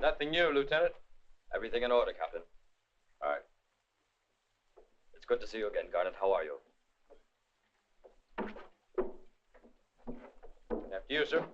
Nothing new, Lieutenant. Everything in order, Captain. All right. It's good to see you again, Garnet. How are you? After you, sir.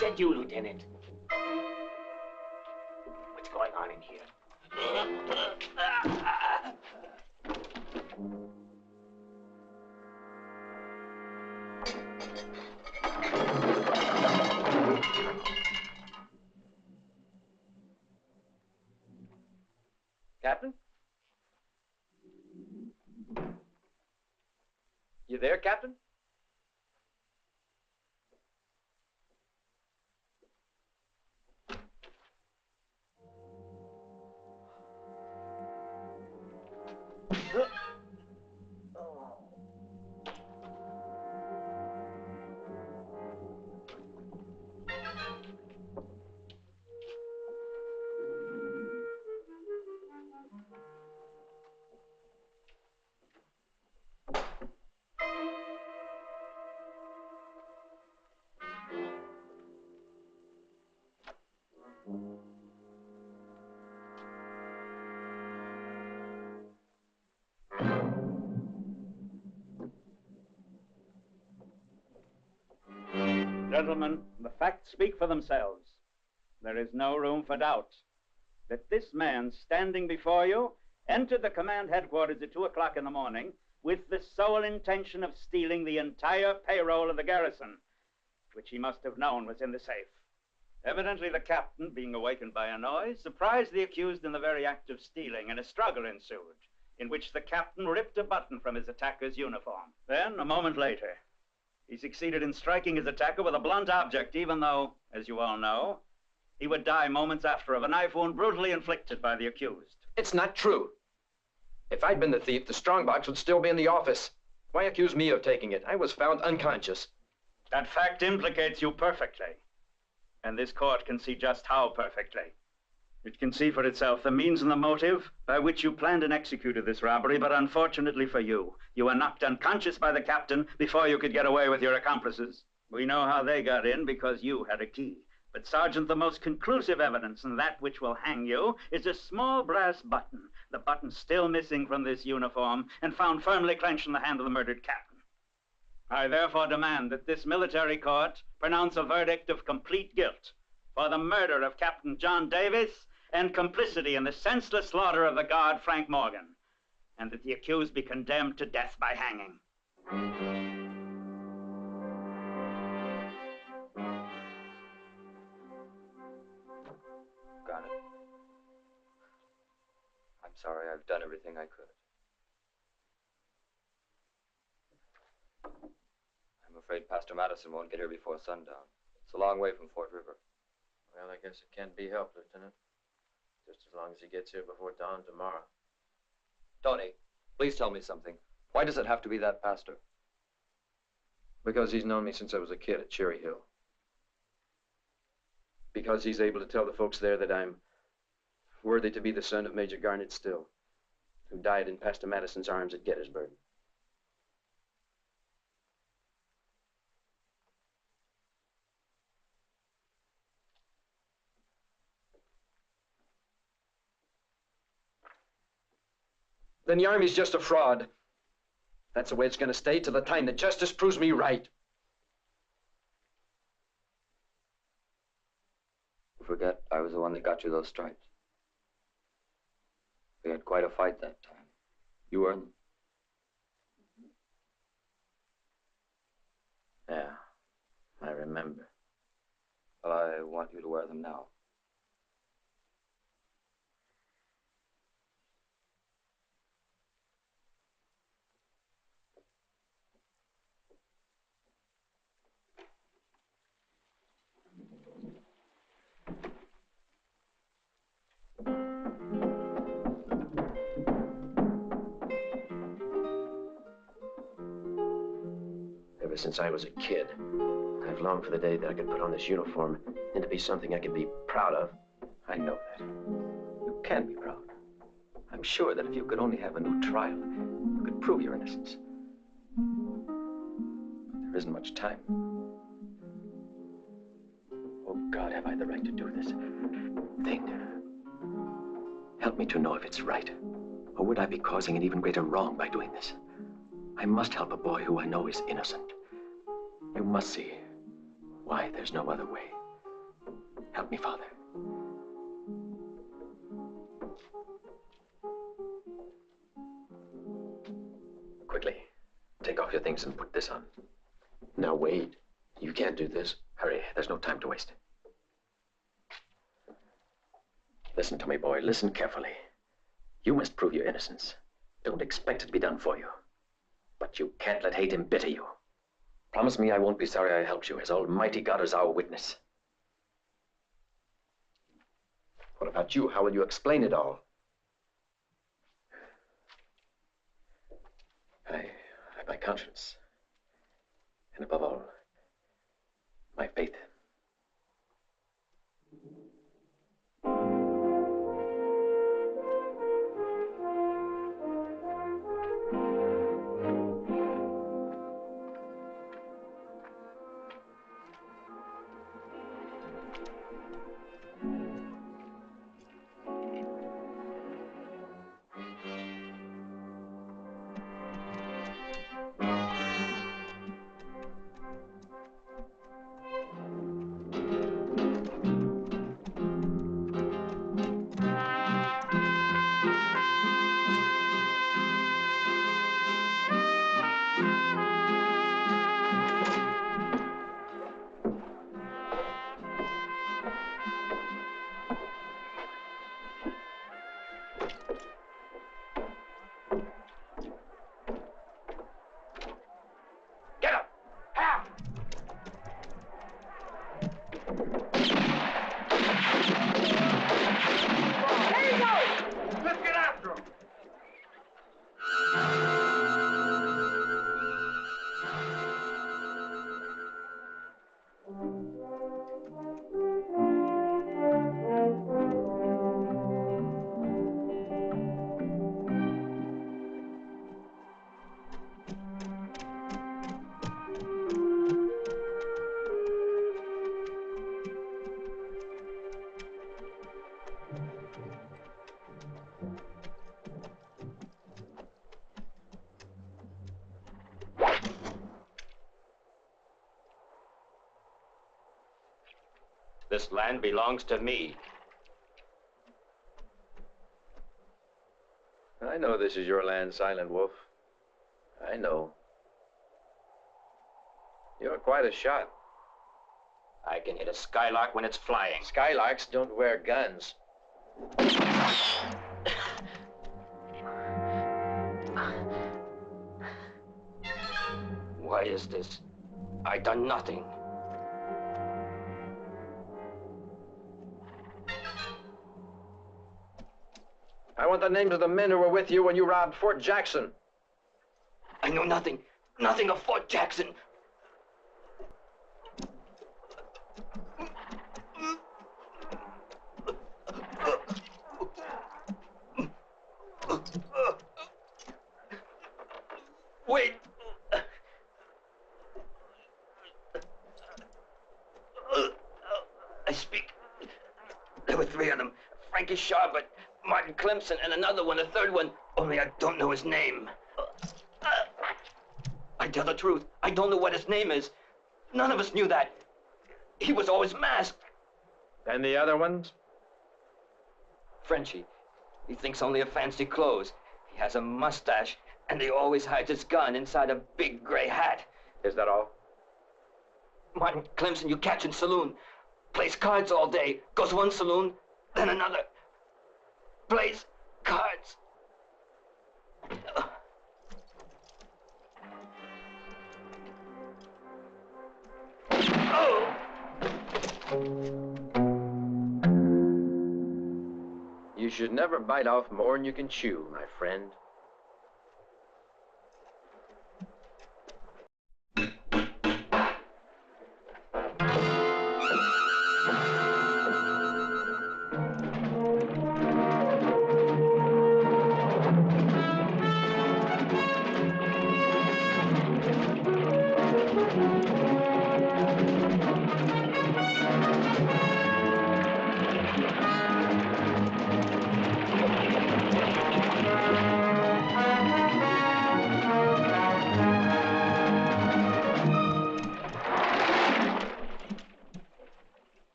Is that you, Lieutenant? What's going on in here? Captain? You there, Captain? Gentlemen, the facts speak for themselves. There is no room for doubt that this man standing before you entered the command headquarters at 2 o'clock in the morning with the sole intention of stealing the entire payroll of the garrison, which he must have known was in the safe. Evidently, the captain, being awakened by a noise, surprised the accused in the very act of stealing, and a struggle ensued, in which the captain ripped a button from his attacker's uniform. Then, a moment later, he succeeded in striking his attacker with a blunt object, even though, as you all know, he would die moments after of a knife wound brutally inflicted by the accused. It's not true. If I'd been the thief, the strongbox would still be in the office. Why accuse me of taking it? I was found unconscious. That fact implicates you perfectly, and this court can see just how perfectly. It can see for itself the means and the motive by which you planned and executed this robbery, but unfortunately for you, you were knocked unconscious by the captain before you could get away with your accomplices. We know how they got in because you had a key. But, Sergeant, the most conclusive evidence, and that which will hang you, is a small brass button. The button still missing from this uniform and found firmly clenched in the hand of the murdered captain. I therefore demand that this military court pronounce a verdict of complete guilt for the murder of Captain John Davis and complicity in the senseless slaughter of the guard Frank Morgan, and that the accused be condemned to death by hanging. Garnet. I'm sorry, I've done everything I could. I'm afraid Pastor Madison won't get here before sundown. It's a long way from Fort River. Well, I guess it can't be helped, Lieutenant. Just as long as he gets here before dawn tomorrow. Tony, please tell me something. Why does it have to be that pastor? Because he's known me since I was a kid at Cherry Hill. Because he's able to tell the folks there that I'm worthy to be the son of Major Garnet Still, who died in Pastor Madison's arms at Gettysburg. Then the Army's just a fraud. That's the way it's going to stay till the time that justice proves me right. You forget I was the one that got you those stripes. We had quite a fight that time. You earned them. Yeah, I remember. Well, I want you to wear them now. Ever since I was a kid, I've longed for the day that I could put on this uniform and to be something I could be proud of. I know that. You can be proud. I'm sure that if you could only have a new trial, you could prove your innocence. There isn't much time. Oh, God, have I the right to do this thing? Help me to know if it's right. Or would I be causing an even greater wrong by doing this? I must help a boy who I know is innocent. You must see why there's no other way. Help me, Father. Quickly, take off your things and put this on. Now, Wade, you can't do this. Hurry, there's no time to waste. Listen to me, boy. Listen carefully. You must prove your innocence. Don't expect it to be done for you. But you can't let hate embitter you. Promise me I won't be sorry I helped you, as Almighty God is our witness. What about you? How will you explain it all? I have my conscience. And above all, my faith. This land belongs to me. I know this is your land, Silent Wolf. I know. You're quite a shot. I can hit a skylark when it's flying. Skylarks don't wear guns. Why is this? I done nothing. I want the names of the men who were with you when you robbed Fort Jackson. I know nothing. Nothing of Fort Jackson. Wait. I speak. There were 3 of them. Frankie Sharp, Martin Clemson, and another one, a third one. Only I don't know his name. I tell the truth. I don't know what his name is. None of us knew that. He was always masked. And the other ones? Frenchie. He thinks only of fancy clothes. He has a mustache, and he always hides his gun inside a big gray hat. Is that all? Martin Clemson you catch in saloon. Plays cards all day. Goes one saloon, then another. Plays cards. Oh! You should never bite off more than you can chew, my friend.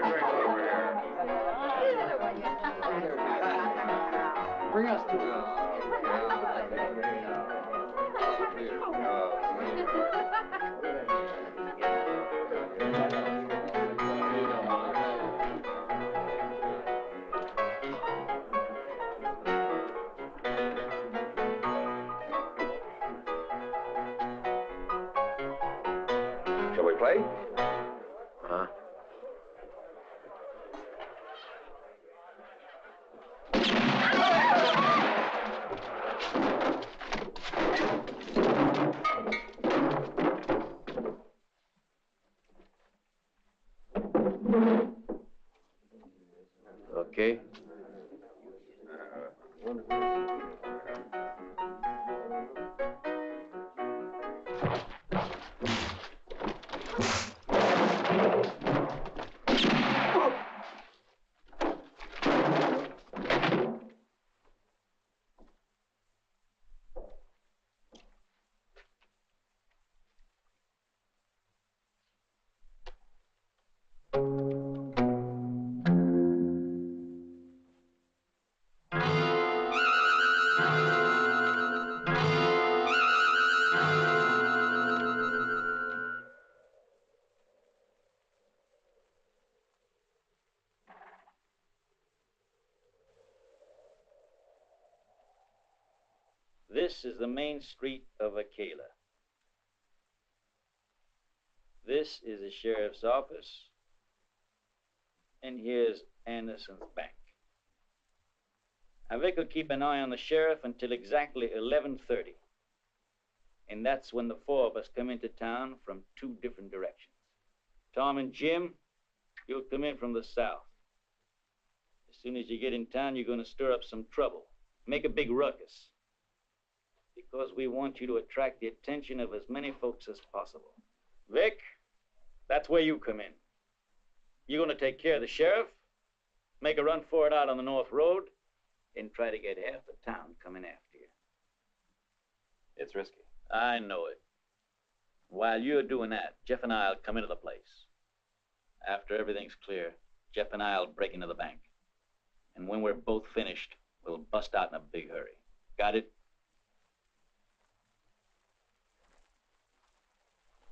the drink over here. Bring us to Shall we play? Huh? Okay. This is the main street of Aquila. This is the sheriff's office. And here's Anderson's bank. Now, Vic will keep an eye on the sheriff until exactly 11:30. And that's when the four of us come into town from two different directions. Tom and Jim, you'll come in from the south. As soon as you get in town, you're going to stir up some trouble. Make a big ruckus. Because we want you to attract the attention of as many folks as possible. Vic, that's where you come in. You're going to take care of the sheriff, make a run for it out on the North Road, and try to get half the town coming after you. It's risky. I know it. While you're doing that, Jeff and I'll come into the place. After everything's clear, Jeff and I'll break into the bank. And when we're both finished, we'll bust out in a big hurry. Got it?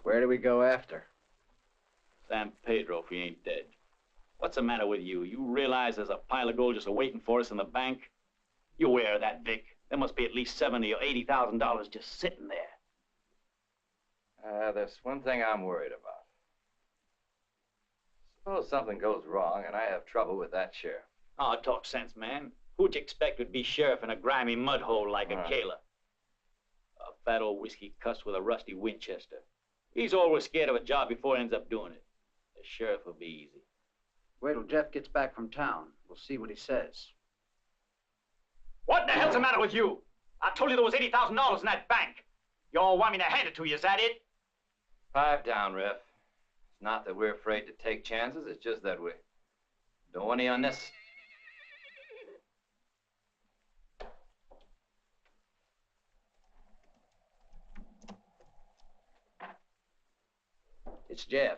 Where do we go after? San Pedro, if he ain't dead. What's the matter with you? You realize there's a pile of gold just waiting for us in the bank? You aware of that, Vic? There must be at least $70,000 or $80,000 just sitting there. There's one thing I'm worried about. Suppose something goes wrong and I have trouble with that sheriff. Oh, talk sense, man. Who'd you expect would be sheriff in a grimy mud hole like Aquila? A fat old whiskey cuss with a rusty Winchester. He's always scared of a job before he ends up doing it. The sheriff will be easy. Wait till Jeff gets back from town. We'll see what he says. What the hell's the matter with you? I told you there was $80,000 in that bank. You all want me to hand it to you, is that it? Pipe down, Ref. It's not that we're afraid to take chances, it's just that we don't want any unnecessary. It's Jeff.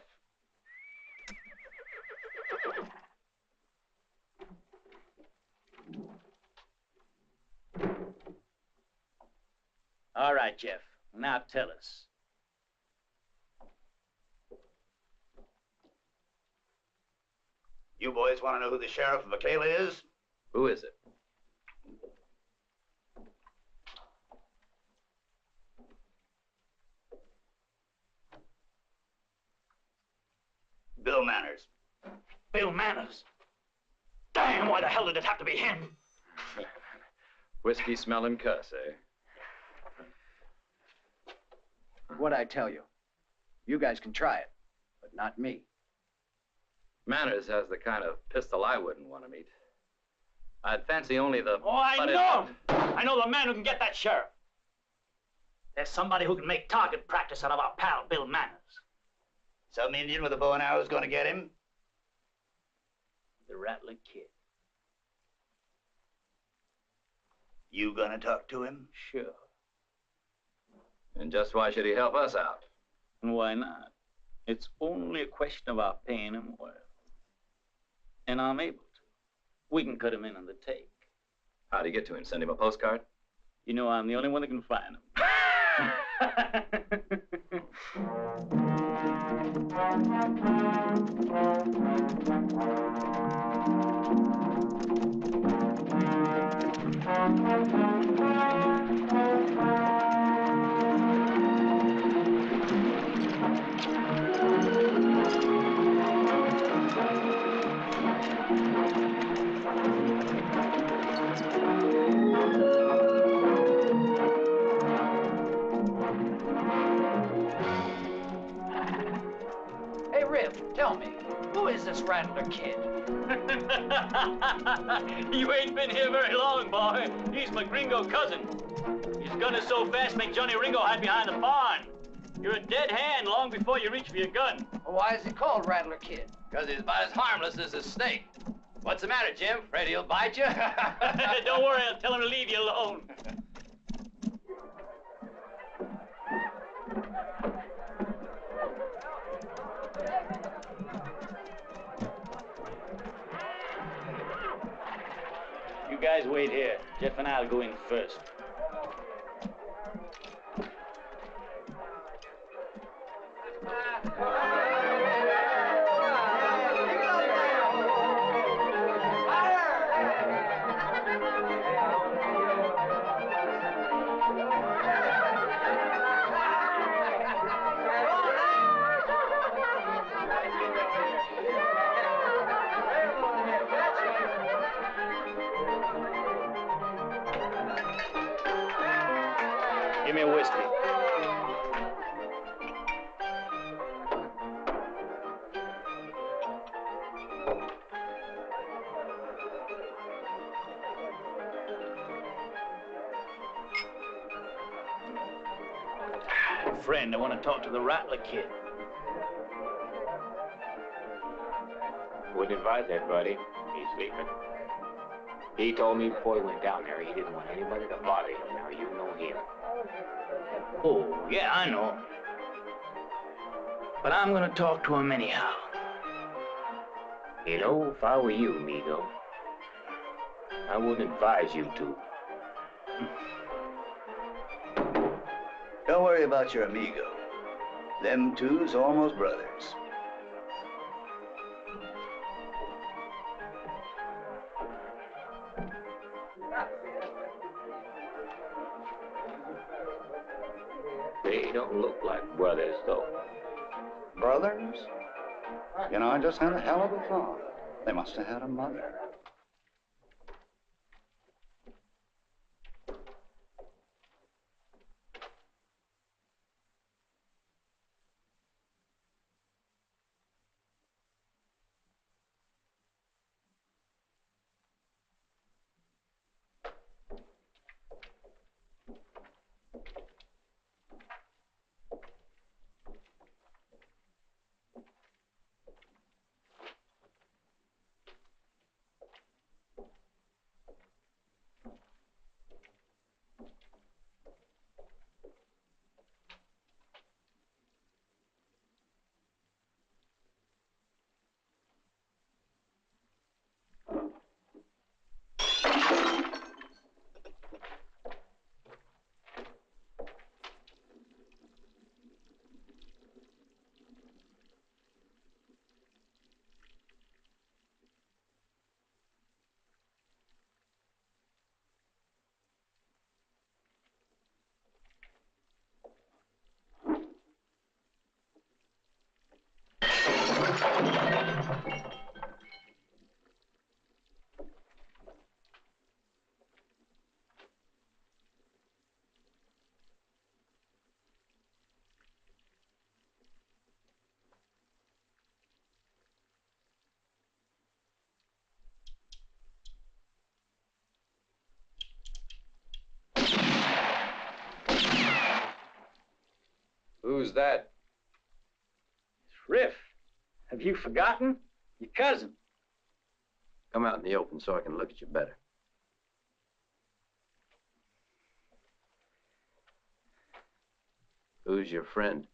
All right, Jeff. Now tell us. You boys want to know who the sheriff of Aquila is? Who is it? Bill Manners. Bill Manners. Damn, why the hell did it have to be him? Whiskey smelling cuss, eh? What'd I tell you? You guys can try it, but not me. Manners has the kind of pistol I wouldn't want to meet. I'd fancy only the... Oh, I know him! I know the man who can get that sheriff. There's somebody who can make target practice out of our pal, Bill Manners. Some Indian with a bow and arrow is going to get him? The Rattler Kid. You gonna talk to him? Sure. And just why should he help us out? And why not? It's only a question of our paying him well. And I'm able to. We can cut him in on the take. How'd he get to him? Send him a postcard? You know I'm the only one that can find him. Hey, Riff, tell me, who is this Rattler Kid? You ain't been here very long, boy. He's my gringo cousin. His gun is so fast, make Johnny Ringo hide behind the barn. You're a dead hand long before you reach for your gun. Why is he called Rattler Kid? Because he's about as harmless as a snake. What's the matter, Jim? Afraid he'll bite you? Don't worry, I'll tell him to leave you alone. You guys wait here. Jeff and I'll go in first. Give me a whiskey. Friend, I want to talk to the Rattler Kid. Wouldn't advise that, buddy. He's sleeping. He told me before he went down there he didn't want anybody to bother him. Now you know him. Oh, yeah, I know. But I'm gonna talk to him anyhow. You know, if I were you, amigo, I wouldn't advise you to. Don't worry about your amigo. Them two's almost brothers. They don't look like brothers, though. Brothers? You know, I just had a hell of a thought. They must have had a mother. Who's that? Riff, have you forgotten? Your cousin. Come out in the open so I can look at you better. Who's your friend?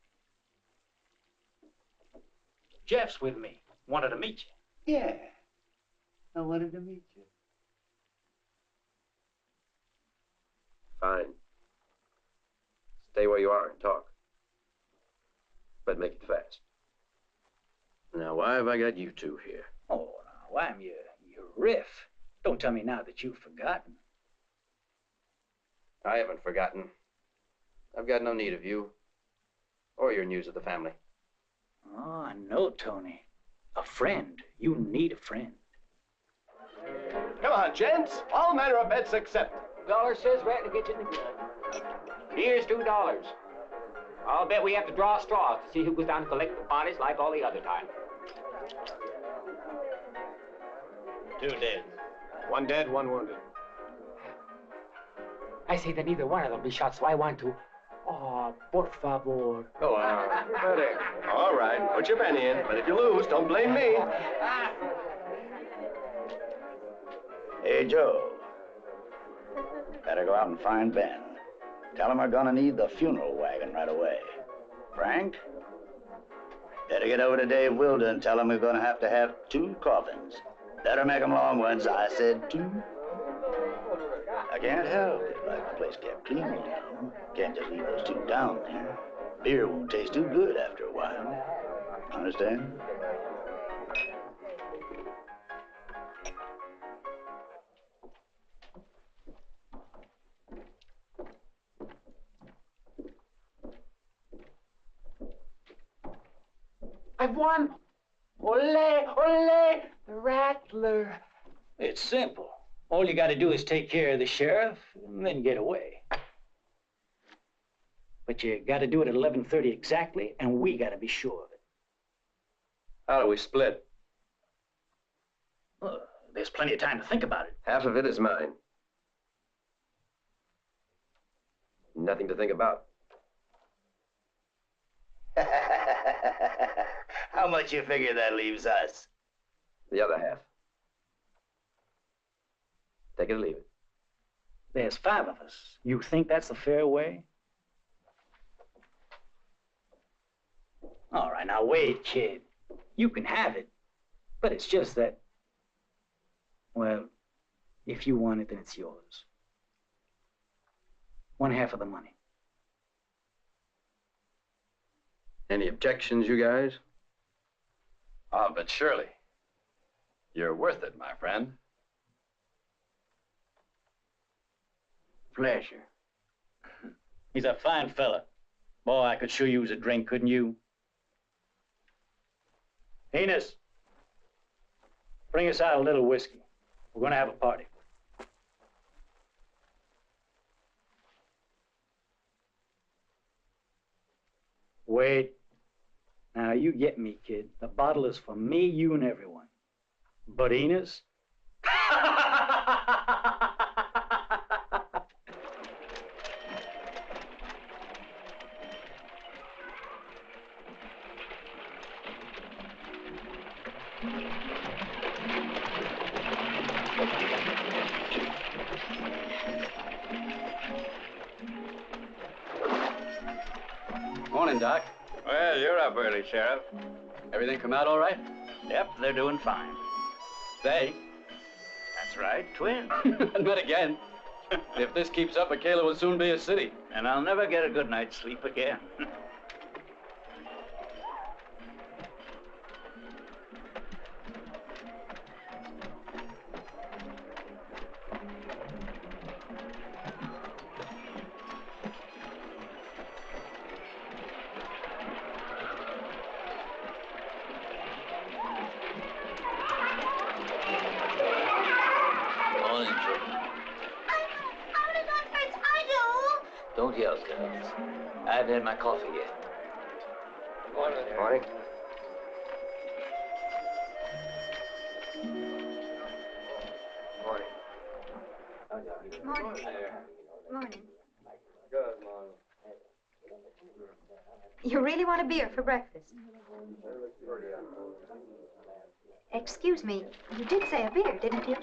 Jeff's with me. Wanted to meet you. Yeah. I wanted to meet you. Fine. Stay where you are and talk. But make it fast. Now, why have I got you two here? Oh, now, I'm your riff. Don't tell me now that you've forgotten. I haven't forgotten. I've got no need of you. Or your news of the family. Oh, I know, Tony. A friend. You need a friend. Come on, gents. All manner of bets accepted. Dollar says Rattler gets in the gun. Here's $2. I'll bet we have to draw straws to see who goes down to collect the bodies like all the other time. 2 dead. 1 dead, 1 wounded. I say that neither one of them be shot, so I want to. Oh, por favor. Go on. All right, put your penny in, but if you lose, don't blame me. Hey, Joe. Better go out and find Ben. Tell him we're gonna need the funeral wagon right away. Frank? Better get over to Dave Wilder and tell him we're gonna have to have 2 coffins. Better make them long ones. I said 2. I can't help it. Like the place kept clean, you know. Can't just leave those 2 down there. Beer won't taste too good after a while. Understand? I've won! Ole, ole, the Rattler. It's simple. All you got to do is take care of the sheriff and then get away. But you got to do it at 11:30 exactly, and we got to be sure of it. How do we split? Well, there's plenty of time to think about it. Half of it is mine. Nothing to think about. How much you figure that leaves us? The other half. Take it or leave it. There's 5 of us. You think that's the fair way? All right, now wait, kid. You can have it. But it's just that, well, if you want it, then it's yours. 1/2 of the money. Any objections, you guys? Ah, but surely. You're worth it, my friend. Pleasure. He's a fine fella. Boy, I could sure use a drink, couldn't you? Enos, bring us out a little whiskey. We're gonna have a party. Wait. Now, you get me, kid. The bottle is for me, you, and everyone. But Enos? Morning, Doc. Well, you're up early, Sheriff. Everything come out all right? Yep, they're doing fine. They? That's right, twins. Not again. If this keeps up, Michaela will soon be a city. And I'll never get a good night's sleep again. Morning, Joe. How many confronts I do? Don't yell, girls. I haven't had my coffee yet. Morning. Morning. Morning. Good morning. You really want a beer for breakfast? Excuse me, you did say a beer, didn't you?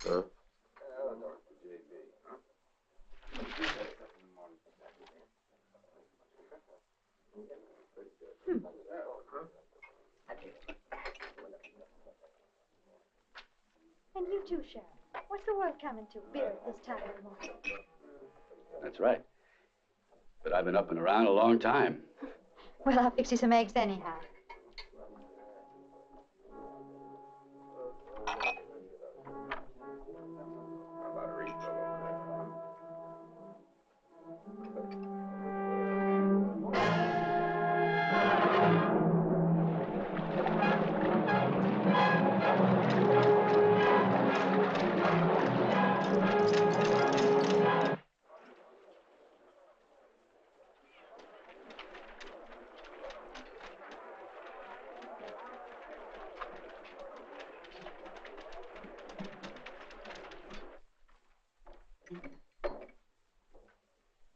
Huh? And you too, Sheriff. What's the world coming to? Beer at this time of the morning. That's right. But I've been up and around a long time. Well, I'll fix you some eggs anyhow.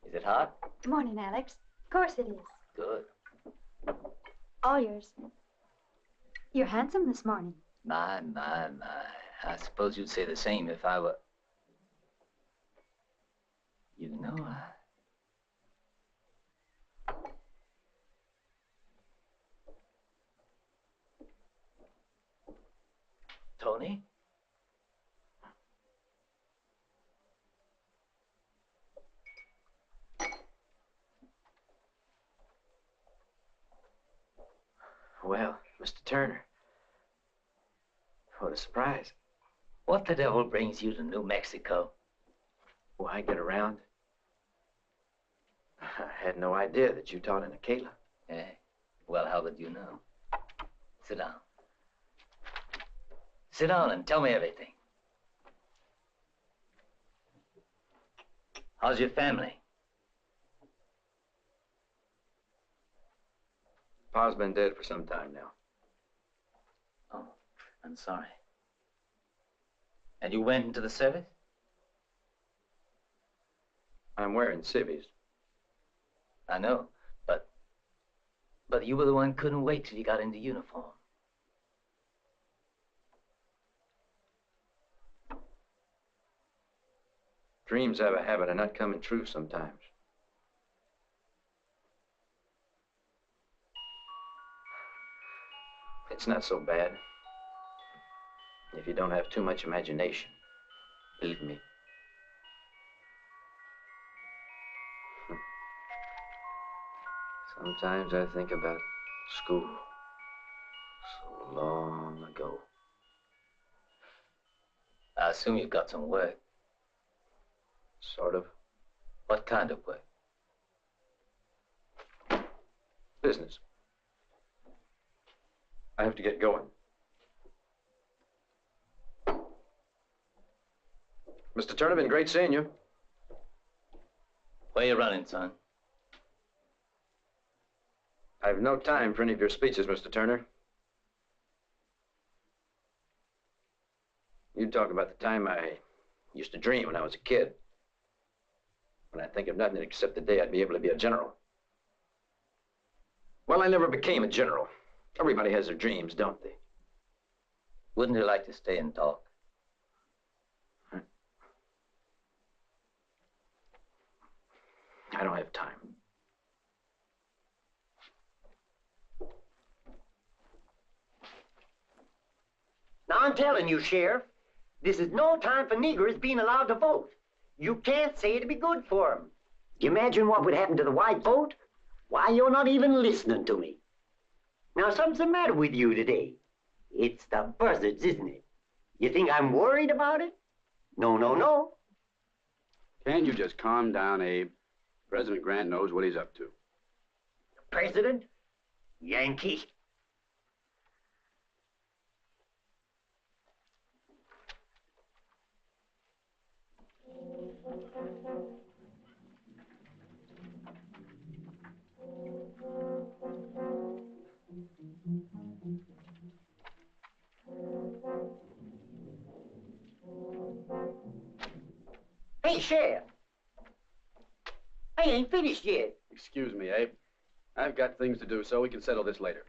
Is it hot? Morning, Alex. Of course it is. Good. All yours. You're handsome this morning. My. I suppose you'd say the same if I were... You know, Tony? Well, Mr. Turner. What a surprise. What the devil brings you to New Mexico? Why get around? I had no idea that you taught in Acala. Eh? Well, how would you know? Sit down. Sit down and tell me everything. How's your family? Pa's been dead for some time now. Oh, I'm sorry. And you went into the service? I'm wearing civvies. I know, but you were the one who couldn't wait till you got into uniform. Dreams have a habit of not coming true sometimes. It's not so bad. If you don't have too much imagination, believe me. Sometimes I think about school. So long ago. I assume you've got some work. Sort of. What kind of work? Business. I have to get going. Mr. Turner, been great seeing you. Where you running, son? I have no time for any of your speeches, Mr. Turner. You talk about the time I used to dream when I was a kid. When I think of nothing except the day I'd be able to be a general. Well, I never became a general. Everybody has their dreams, don't they? Wouldn't you like to stay and talk? I don't have time. Now, I'm telling you, Sheriff, this is no time for niggers being allowed to vote. You can't say it'd be good for them. Do you imagine what would happen to the white vote? Why, you're not even listening to me. Now, something's the matter with you today. It's the buzzards, isn't it? You think I'm worried about it? No, no, no. Can't you just calm down, Abe? President Grant knows what he's up to. President? Yankee. Hey, Sheriff. I ain't finished yet. Excuse me, Abe. I've got things to do, so we can settle this later.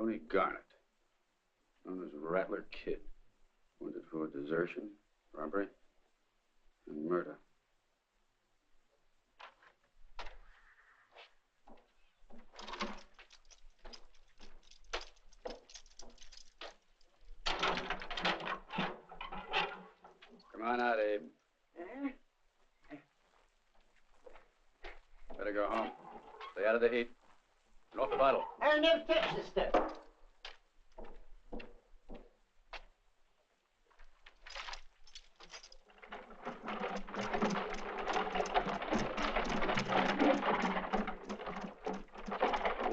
Tony Garrett, known as Rattler Kid, wanted for desertion, robbery, and murder. Come on out, Abe. Better go home. Stay out of the heat. And off the bottle. I'll never touch this stuff.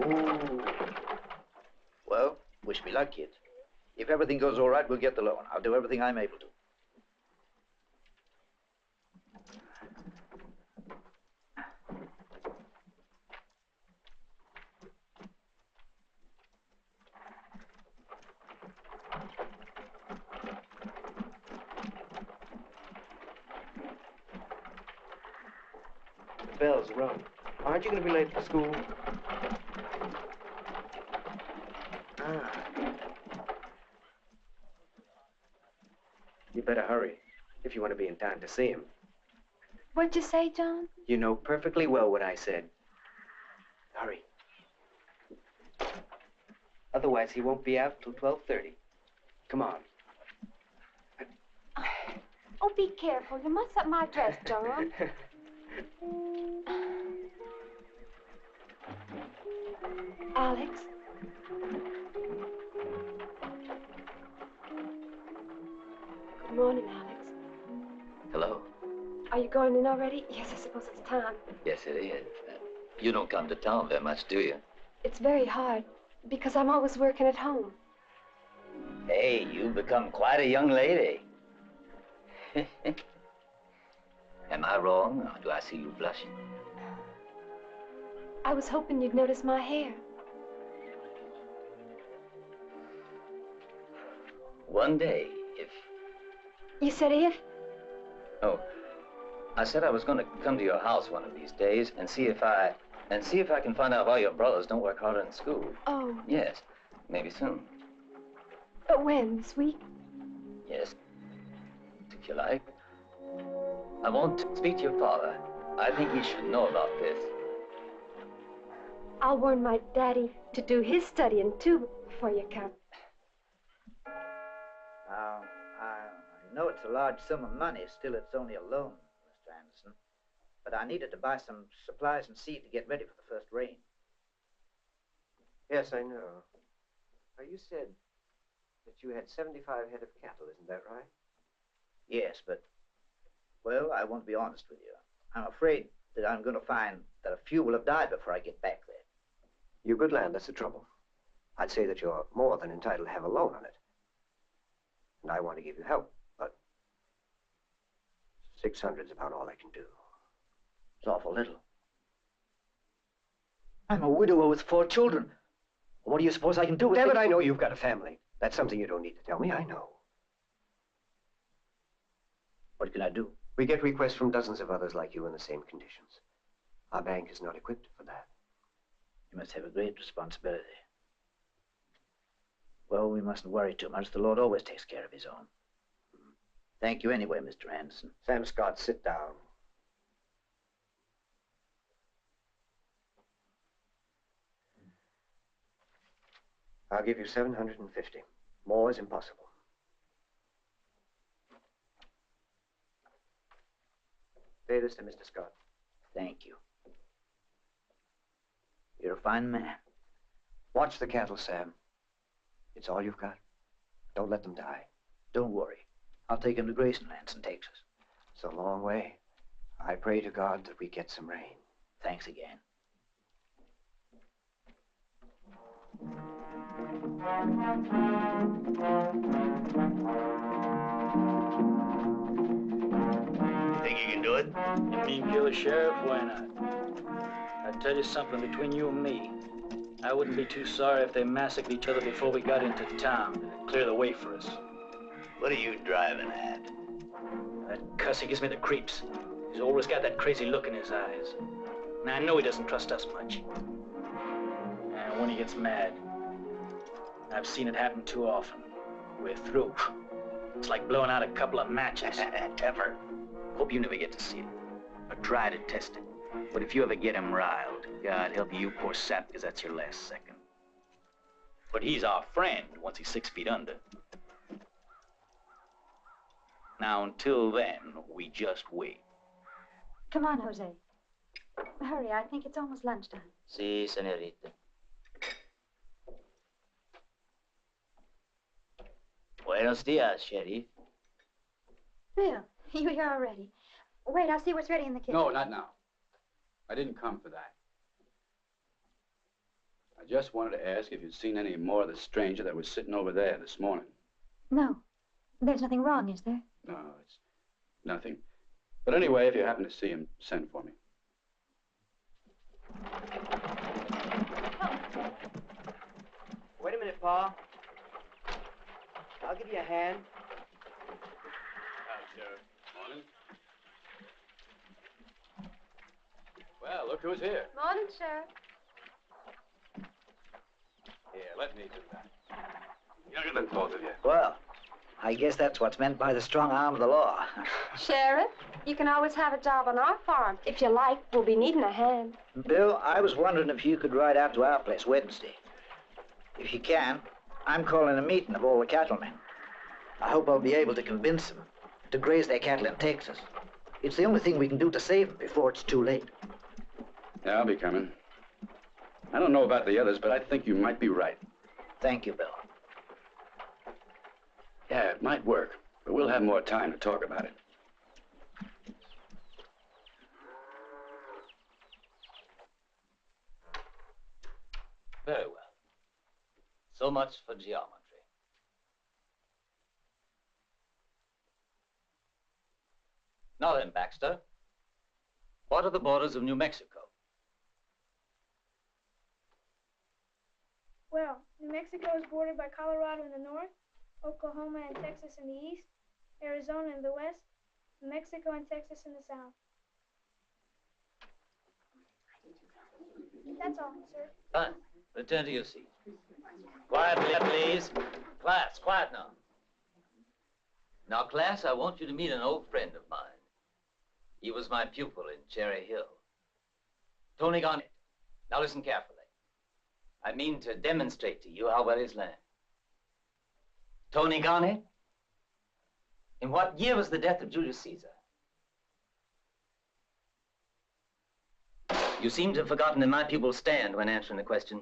Ooh. Well, wish me luck, kid. If everything goes all right, we'll get the loan. I'll do everything I'm able to. The bell's rung. Aren't you going to be late for school? You better hurry if you want to be in time to see him. What'd you say, John? You know perfectly well what I said. Hurry. Otherwise, he won't be out till 12:30. Come on. Oh, be careful. You must up my dress, John. Alex? Good morning, Alex. Hello? Are you going in already? Yes, I suppose it's time. Yes, it is. You don't come to town very much, do you? It's very hard, because I'm always working at home. Hey, you've become quite a young lady. Am I wrong, or do I see you blushing? I was hoping you'd notice my hair. One day, if... You said if? Oh, I said I was going to come to your house one of these days and see if I can find out why your brothers don't work harder in school. Oh. Yes, maybe soon. But when? This week? Yes, if you like. I won't speak to your father. I think he should know about this. I'll warn my daddy to do his studying, too, before you come. I know it's a large sum of money. Still, it's only a loan, Mr. Anderson. But I needed to buy some supplies and seed to get ready for the first rain. Yes, I know. Now, you said that you had 75 head of cattle, isn't that right? Yes, but, well, I won't be honest with you. I'm afraid that I'm going to find that a few will have died before I get back there. Your good land, that's the trouble. I'd say that you're more than entitled to have a loan on it. And I want to give you help, but 600's about all I can do. It's awful little. I'm a widower with 4 children. What do you suppose I can do with it? Damn it, I know you've got a family. That's something you don't need to tell me, I know. What can I do? We get requests from dozens of others like you in the same conditions. Our bank is not equipped for that. You must have a great responsibility. Well, we mustn't worry too much. The Lord always takes care of his own. Thank you anyway, Mr. Anderson. Sam Scott, sit down. I'll give you 750. More is impossible. Pay this to Mr. Scott. Thank you. You're a fine man. Watch the cattle, Sam. It's all you've got. Don't let them die. Don't worry. I'll take him to Graceland's in Texas. It's a long way. I pray to God that we get some rain. Thanks again. You think you can do it? You mean kill a sheriff? Why not? I tell you something, between you and me, I wouldn't be too sorry if they massacred each other before we got into town. It'd clear the way for us. What are you driving at? That cuss, he gives me the creeps. He's always got that crazy look in his eyes. And I know he doesn't trust us much. And when he gets mad, I've seen it happen too often. We're through. It's like blowing out a couple of matches. Ever. Hope you never get to see it. Or try to test it. But if you ever get him riled, God help you, poor sap, because that's your last second. But he's our friend once he's 6 feet under. Now, until then, we just wait. Come on, Jose. Hurry, I think it's almost lunchtime. Si, senorita. Buenos dias, Sheriff. Bill, you're here already. Wait, I'll see what's ready in the kitchen. No, not now. I didn't come for that. I just wanted to ask if you'd seen any more of the stranger that was sitting over there this morning. No. There's nothing wrong, is there? No, it's nothing. But anyway, if you happen to see him, send for me. Wait a minute, Pa. I'll give you a hand. Morning. Well, look who's here. Morning, Sheriff. Here, let me do that. Younger than both of you. Well, I guess that's what's meant by the strong arm of the law. Sheriff, you can always have a job on our farm. If you like, we'll be needing a hand. Bill, I was wondering if you could ride out to our place Wednesday. If you can, I'm calling a meeting of all the cattlemen. I hope I'll be able to convince them to graze their cattle in Texas. It's the only thing we can do to save them before it's too late. Yeah, I'll be coming. I don't know about the others, but I think you might be right. Thank you, Bill. Yeah, it might work, but we'll have more time to talk about it. Very well. So much for geometry. Now then, Baxter, what are the borders of New Mexico? Well, New Mexico is bordered by Colorado in the north, Oklahoma and Texas in the east, Arizona in the west, Mexico and Texas in the south. That's all, sir. Fine. Return to your seat. Quiet, please. Class, quiet now. Now, class, I want you to meet an old friend of mine. He was my pupil in Cherry Hill. Tony Garrett. Now listen carefully. I mean to demonstrate to you how well he's learned. Tony Garrett, in what year was the death of Julius Caesar? You seem to have forgotten that my pupils stand when answering the question.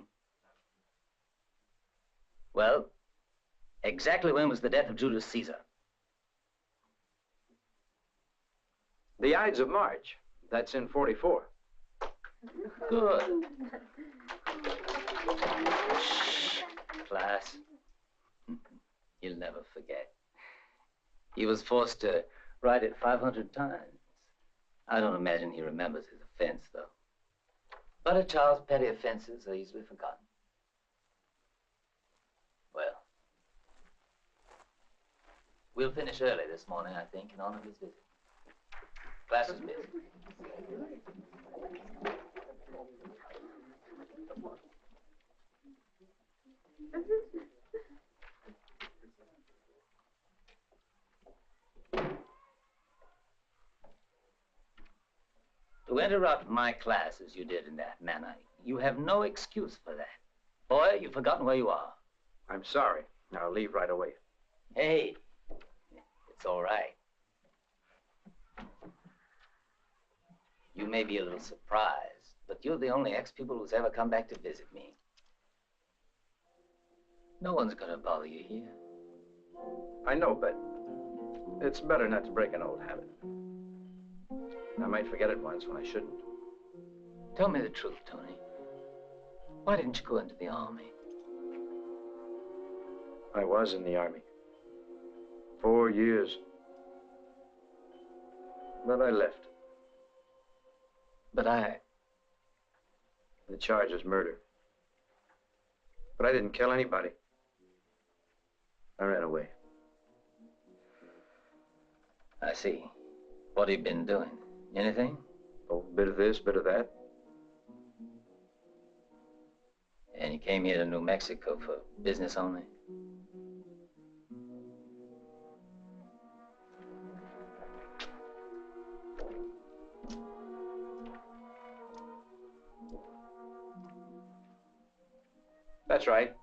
Well, exactly when was the death of Julius Caesar? The Ides of March. That's in 44. Good. Shh, class. You'll never forget. He was forced to write it 500 times. I don't imagine he remembers his offense, though. But a child's petty offenses are easily forgotten. Well, we'll finish early this morning, I think, in honor of his visit. Class is busy. To interrupt my class as you did in that manner, you have no excuse for that. Boy, you've forgotten where you are. I'm sorry. I'll leave right away. Hey, it's all right. You may be a little surprised, but you're the only ex-pupil who's ever come back to visit me. No one's gonna bother you here. I know, but it's better not to break an old habit. I might forget it once when I shouldn't. Tell me the truth, Tony. Why didn't you go into the army? I was in the army. 4 years. But I left. But The charge is murder. But I didn't kill anybody. I ran away. I see. What have you been doing? Anything? Oh, bit of this, bit of that. And you came here to New Mexico for business only? That's right.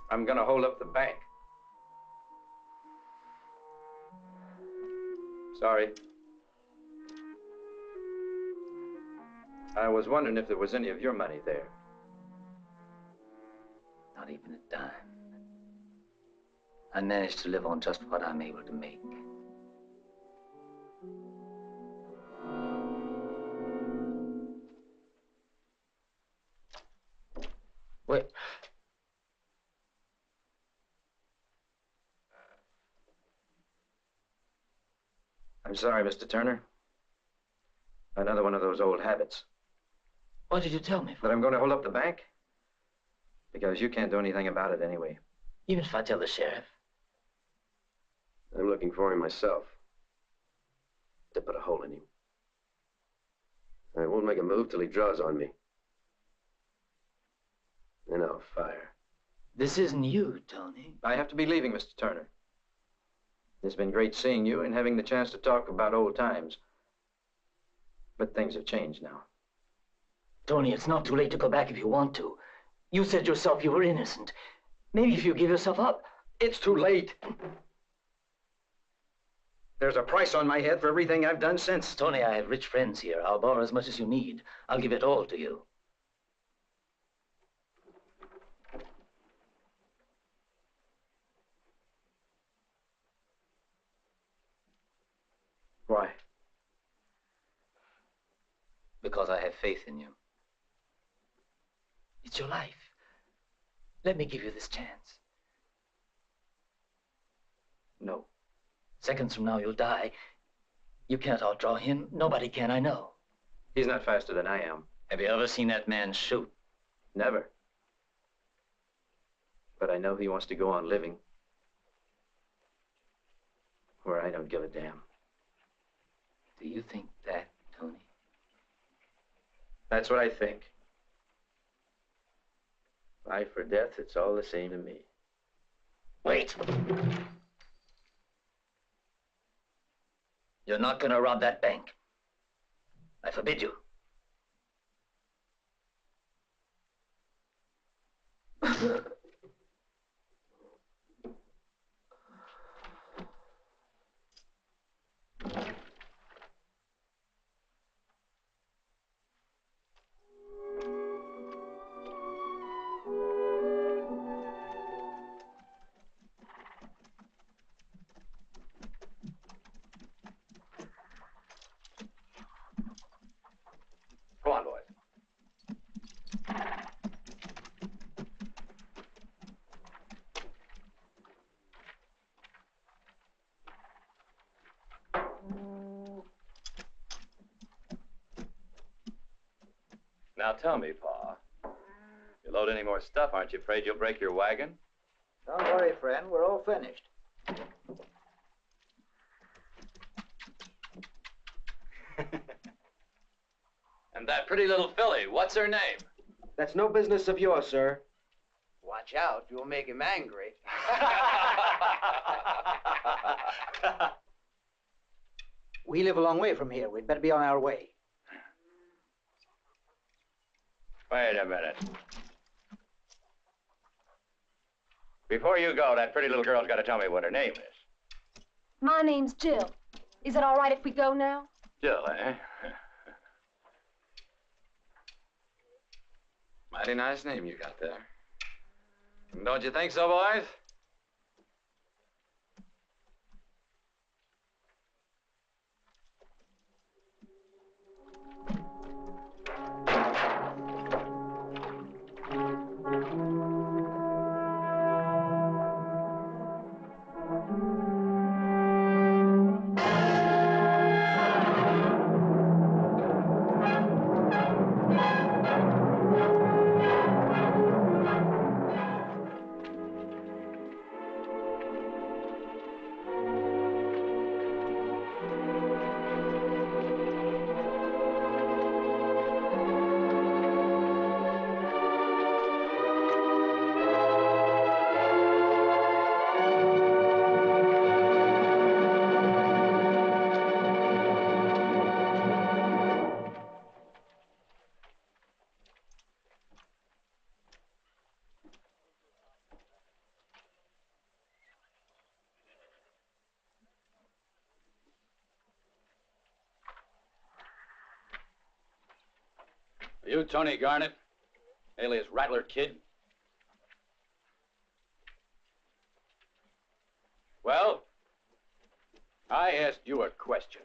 I'm gonna hold up the bank. Sorry. I was wondering if there was any of your money there. Not even a dime. I managed to live on just what I'm able to make. Wait. I'm sorry, Mr. Turner. Another one of those old habits. What did you tell me? That I'm going to hold up the bank? Because you can't do anything about it anyway. Even if I tell the sheriff? I'm looking for him myself. To put a hole in him. I won't make a move till he draws on me. Then I'll fire. This isn't you, Tony. I have to be leaving, Mr. Turner. It's been great seeing you and having the chance to talk about old times. But things have changed now. Tony, it's not too late to go back if you want to. You said yourself you were innocent. Maybe if you give yourself up. It's too late. There's a price on my head for everything I've done since. Tony, I have rich friends here. I'll borrow as much as you need. I'll give it all to you. Why? Because I have faith in you. It's your life. Let me give you this chance. No. Seconds from now, you'll die. You can't outdraw him. Nobody can, I know. He's not faster than I am. Have you ever seen that man shoot? Never. But I know he wants to go on living. Where I don't give a damn. Do you think that, Tony? That's what I think. Life or death, it's all the same to me. Wait! You're not gonna rob that bank. I forbid you. Go on, boys. Now tell me, Pa. You load any more stuff, aren't you afraid you'll break your wagon? Don't worry, friend. We're all finished. And that pretty little filly, what's her name? That's no business of yours, sir. Watch out, you'll make him angry. We live a long way from here. We'd better be on our way. Wait a minute. Before you go, that pretty little girl's got to tell me what her name is. My name's Jill. Is it all right if we go now? Jill, eh? Mighty nice name you got there. Don't you think so, boys? You Tony Garrett, alias Rattler Kid? Well, I asked you a question.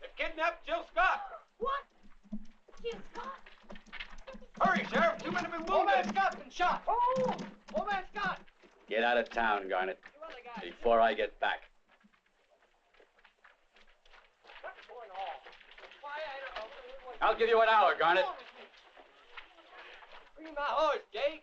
They've kidnapped Jill Scott. What? Jill Scott? Hurry, Sheriff. 2 men have been wounded. Old man Scott's been shot. Oh! Old man Scott! Get out of town, Garnet, before I get back. What's going on? Why, I don't know. I'll give you an hour, Garnet. Bring my horse, Jake.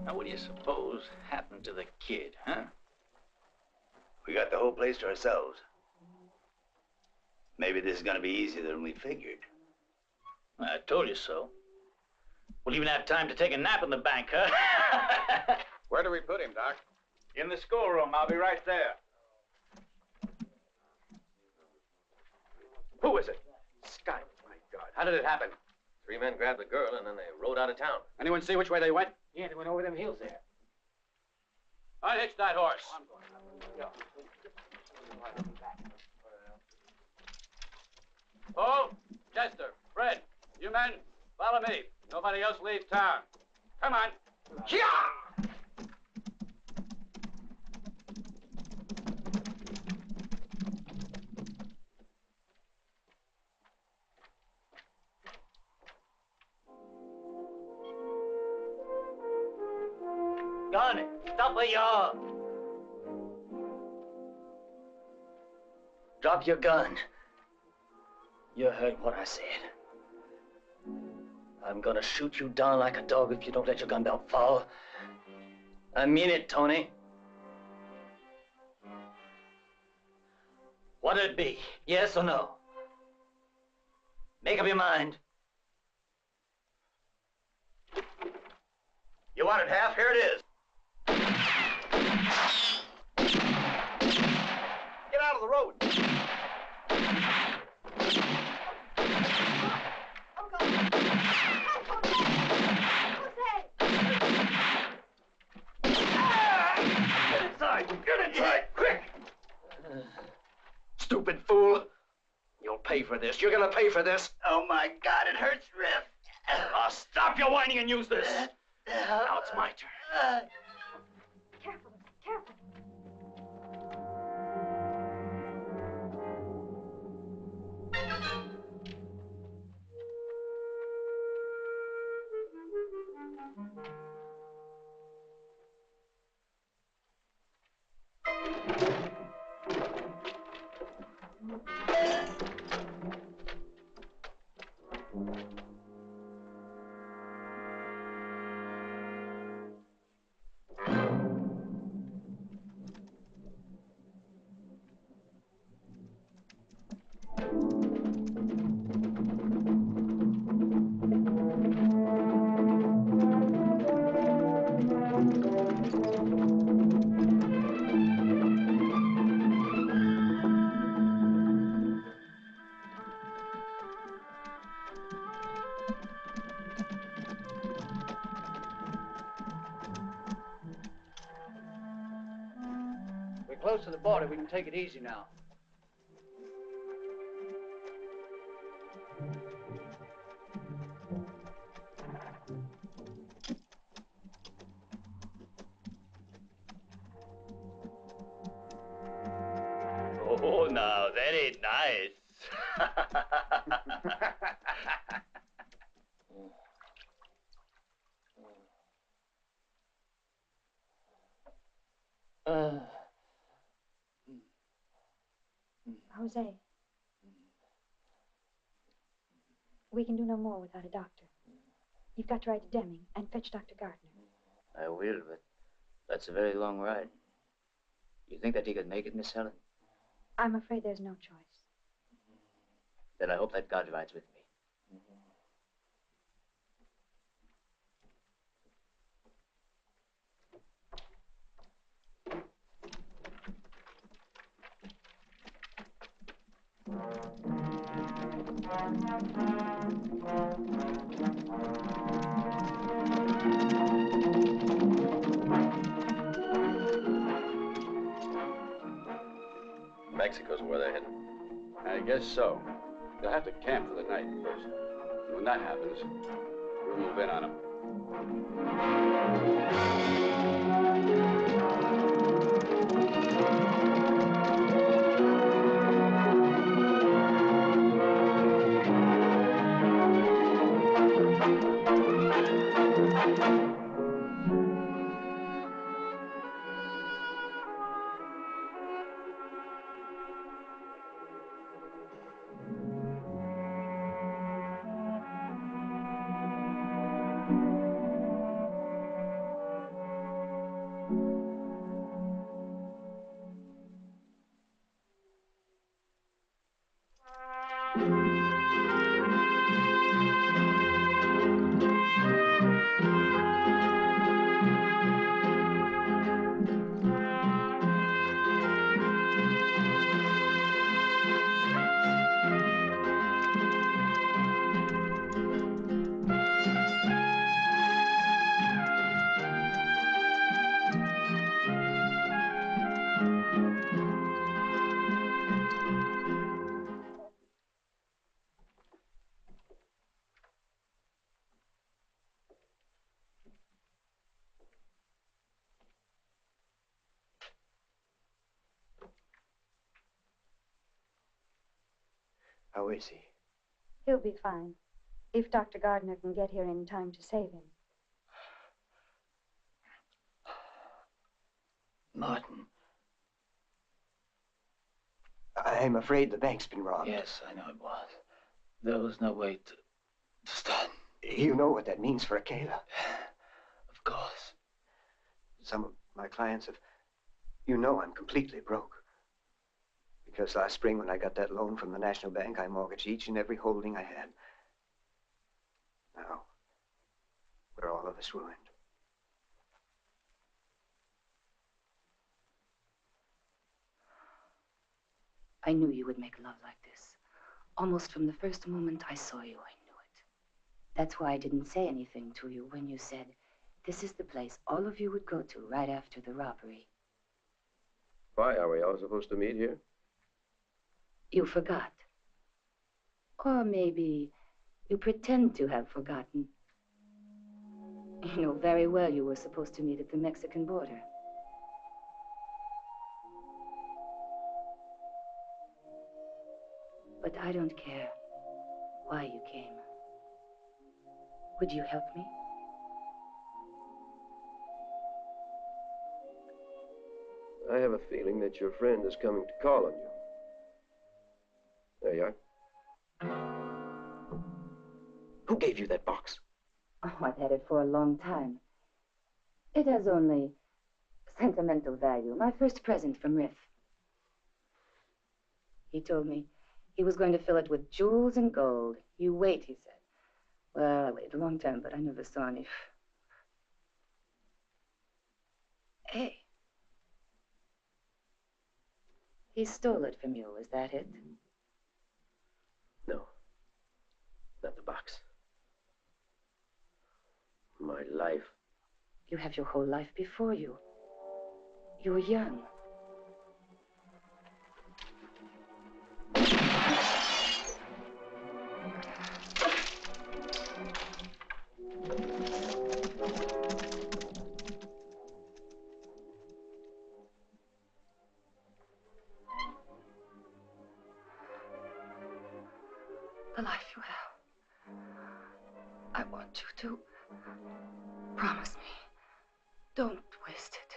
Now, what do you suppose happened to the kid, huh? We got the whole place to ourselves. Maybe this is gonna be easier than we figured. I told you so. We'll even have time to take a nap in the bank, huh? Where do we put him, Doc? In the schoolroom. I'll be right there. Who is it? Scott. My God. How did it happen? 3 men grabbed a girl and then they rode out of town. Anyone see which way they went? Yeah, they went over them hills there. Unhitch that horse. Oh, Chester, Fred, you men, follow me. Nobody else leave town. Come on. Yeah! Garnet, stop where you are. Drop your gun. You heard what I said. I'm gonna shoot you down like a dog if you don't let your gun belt fall. I mean it, Tony. What'd it be? Yes or no? Make up your mind. You want it half? Here it is. Get out of the road. Get inside! Get inside! Quick! Stupid fool! You'll pay for this. You're gonna pay for this. Oh my God! It hurts, Riff. I'll stop your whining and use this. Now it's my turn. Careful, careful. Close to the border, we can take it easy now. Oh, now, that ain't nice. Jose, we can do no more without a doctor. You've got to ride to Deming and fetch Dr. Gardner. I will, but that's a very long ride. You think that he could make it, Miss Helen? I'm afraid there's no choice. Then I hope that God rides with me. Mexico's where they're heading. I guess so. They'll have to camp for the night first. And when that happens, we'll move in on them. How is he? He'll be fine, if Dr. Gardner can get here in time to save him. Martin. I'm afraid the bank's been robbed. Yes, I know it was. There was no way to stop. You know what that means for a Kayla. Of course. Some of my clients have... You know I'm completely broke. Because last spring when I got that loan from the National Bank, I mortgaged each and every holding I had. Now, we're all of us ruined. I knew you would make love like this. Almost from the first moment I saw you, I knew it. That's why I didn't say anything to you when you said, this is the place all of you would go to right after the robbery. Why are we all supposed to meet here? You forgot. Or maybe you pretend to have forgotten. You know very well you were supposed to meet at the Mexican border. But I don't care why you came. Would you help me? I have a feeling that your friend is coming to call on you. There you are. Who gave you that box? Oh, I've had it for a long time. It has only sentimental value. My first present from Riff. He told me he was going to fill it with jewels and gold. You wait, he said. Well, I waited a long time, but I never saw any. Hey. He stole it from you, is that it? No. Not the box. My life. You have your whole life before you. You're young. The life you have. I want you to promise me. Don't waste it.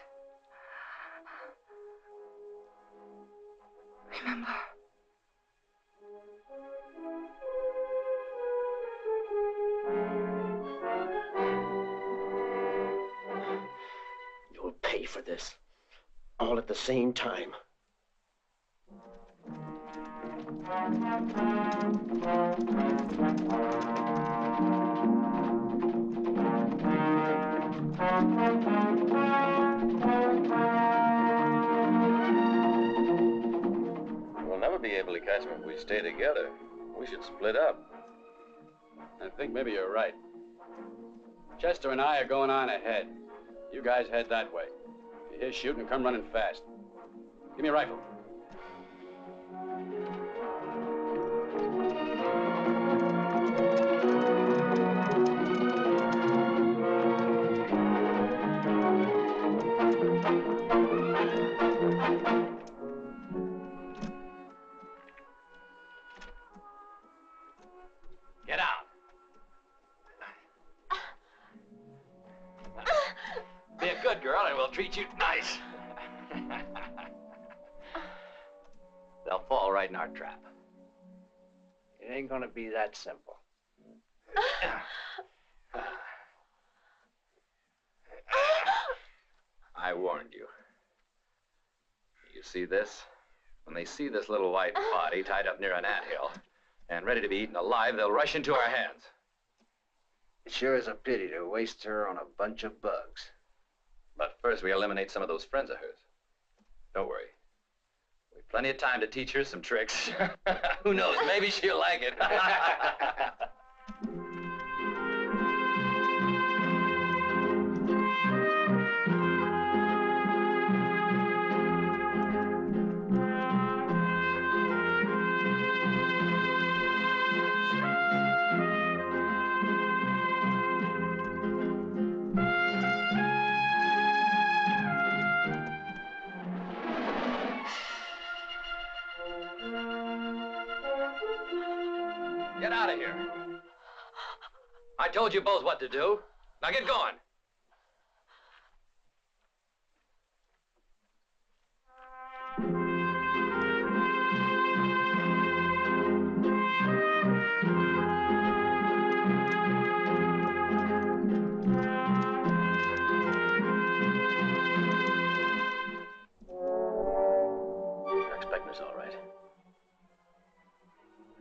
Remember. You'll pay for this. All at the same time. We'll never be able to catch Catch me if we stay together. We should split up. I think maybe you're right. Chester and I are going on ahead. You guys head that way. If you hear shooting, come running fast. Give me a rifle. Get out. Be a good girl and we'll treat you nice. They'll fall right in our trap. It ain't gonna be that simple. I warned you. You see this? When they see this little white body tied up near an anthill and ready to be eaten alive, they'll rush into our hands. It sure is a pity to waste her on a bunch of bugs. But first we eliminate some of those friends of hers. Don't worry. We've plenty of time to teach her some tricks. Who knows, maybe she'll like it. Get out of here. I told you both what to do. Now get going. They're expecting us, all right.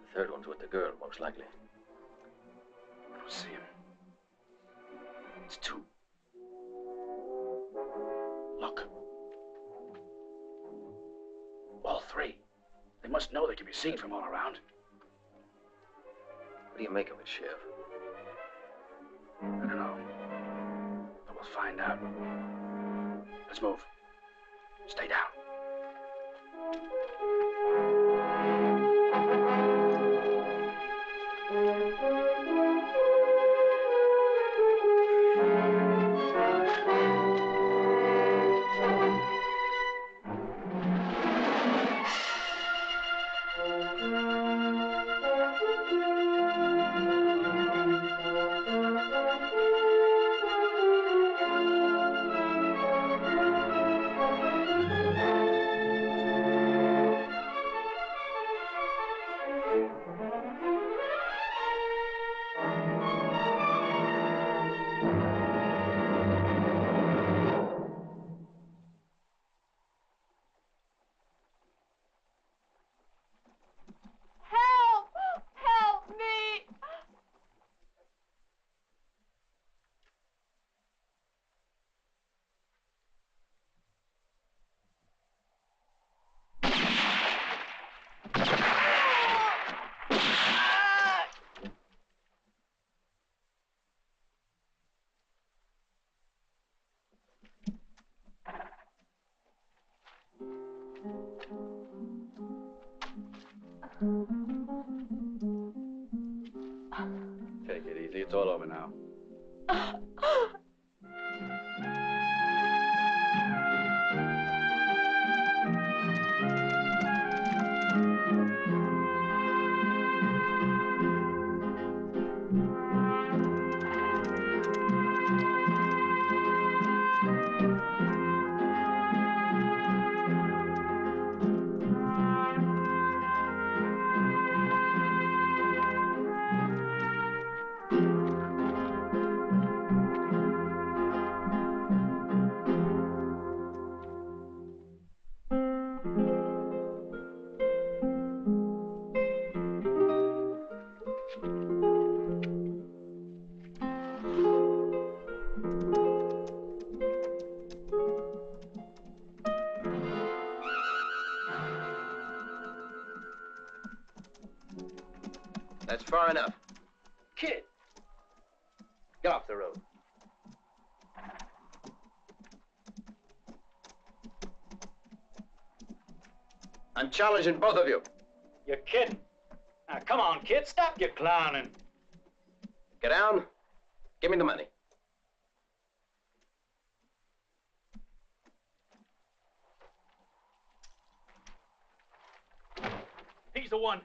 The third one's with the girl, most likely. I don't see him. It's two. Look. All three. They must know they can be seen from all around. What do you make of it, Sheriff? I don't know. But we'll find out. Let's move. Stay down. Take it easy. It's all over now. That's far enough. Kid, get off the road. I'm challenging both of you. You're kidding. Now, come on, kid, stop your clowning. Get down. Give me the money. He's the one.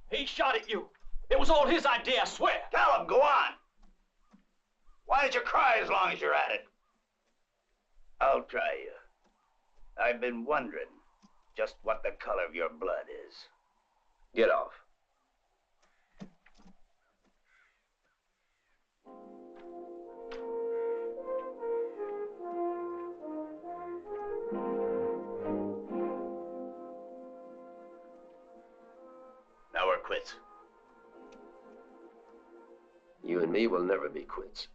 He shot at you. It was all his idea, I swear. Tell him, go on. Why don't you cry as long as you're at it? I'll try you. I've been wondering just what the color of your blood is. Get off. Now we're quits. You and me will never be quits.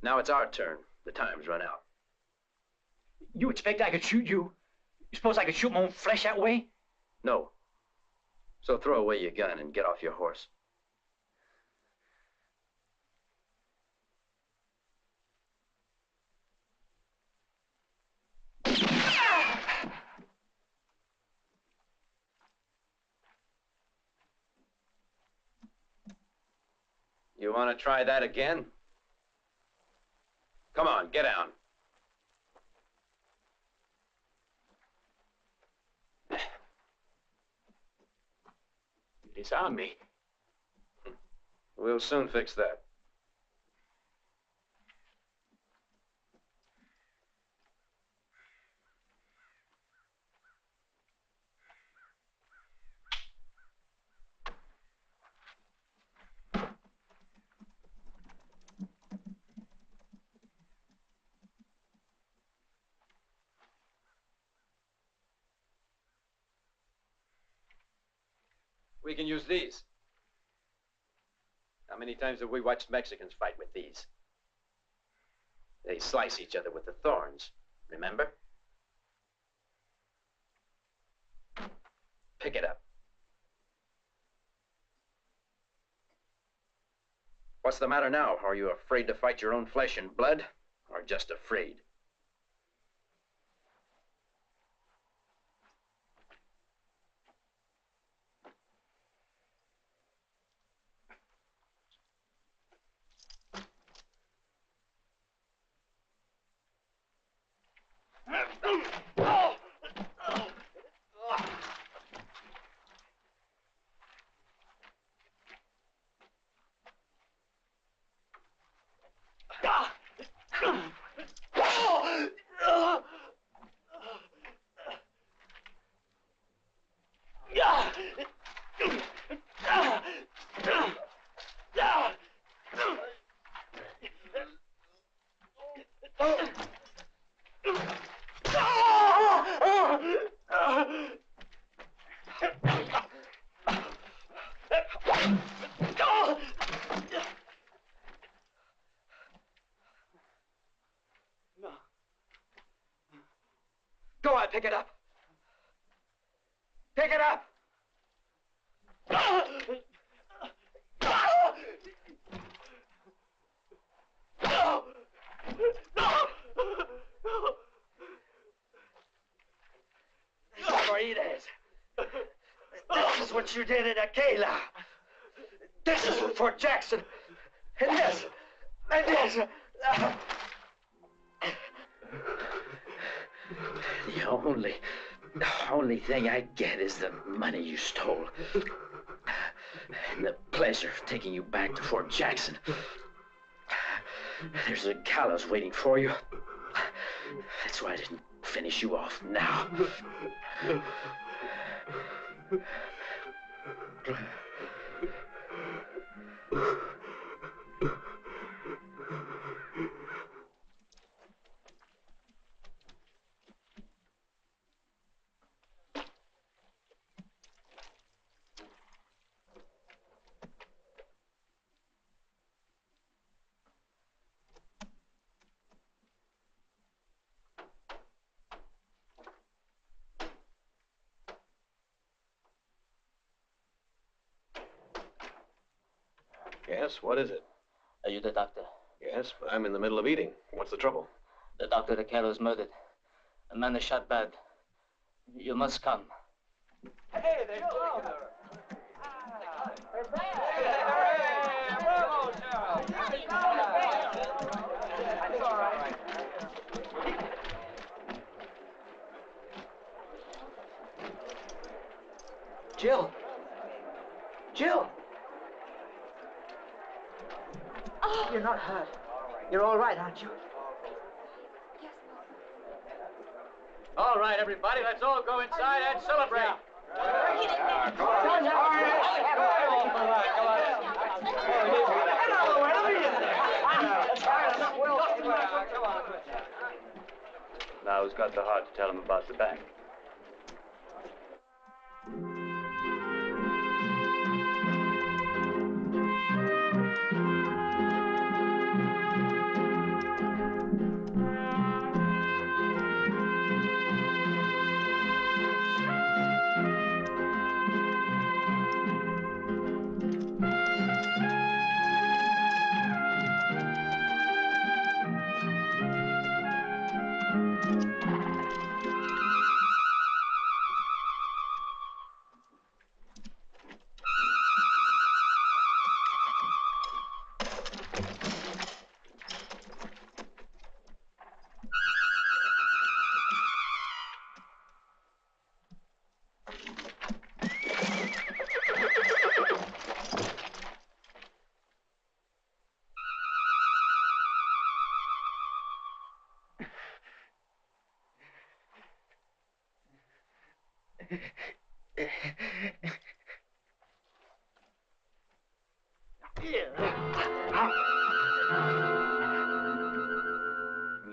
Now it's our turn. The time's run out. You expect I could shoot you? You suppose I could shoot my own flesh that way? No. So throw away your gun and get off your horse. You want to try that again? Come on, get down. You disarm me. We'll soon fix that. We can use these. How many times have we watched Mexicans fight with these? They slice each other with the thorns, remember? Pick it up. What's the matter now? Are you afraid to fight your own flesh and blood, or just afraid? Go on, pick it up. Pick it up. This is what you did in Aquila. This is Fort Jackson. And this. And this. The only thing I get is the money you stole. And the pleasure of taking you back to Fort Jackson. There's a gallows waiting for you. That's why I didn't finish you off now. Yes, what is it? Are you the doctor? Yes, but I'm in the middle of eating. What's the trouble? The doctor de Caro's murdered. A man is shot bad. You must come. Hey, they go. Jill! Jill! Oh. You're not hurt. You're all right, aren't you? All right, everybody, let's all go inside and celebrate. Now who's got the heart to tell him about the bank?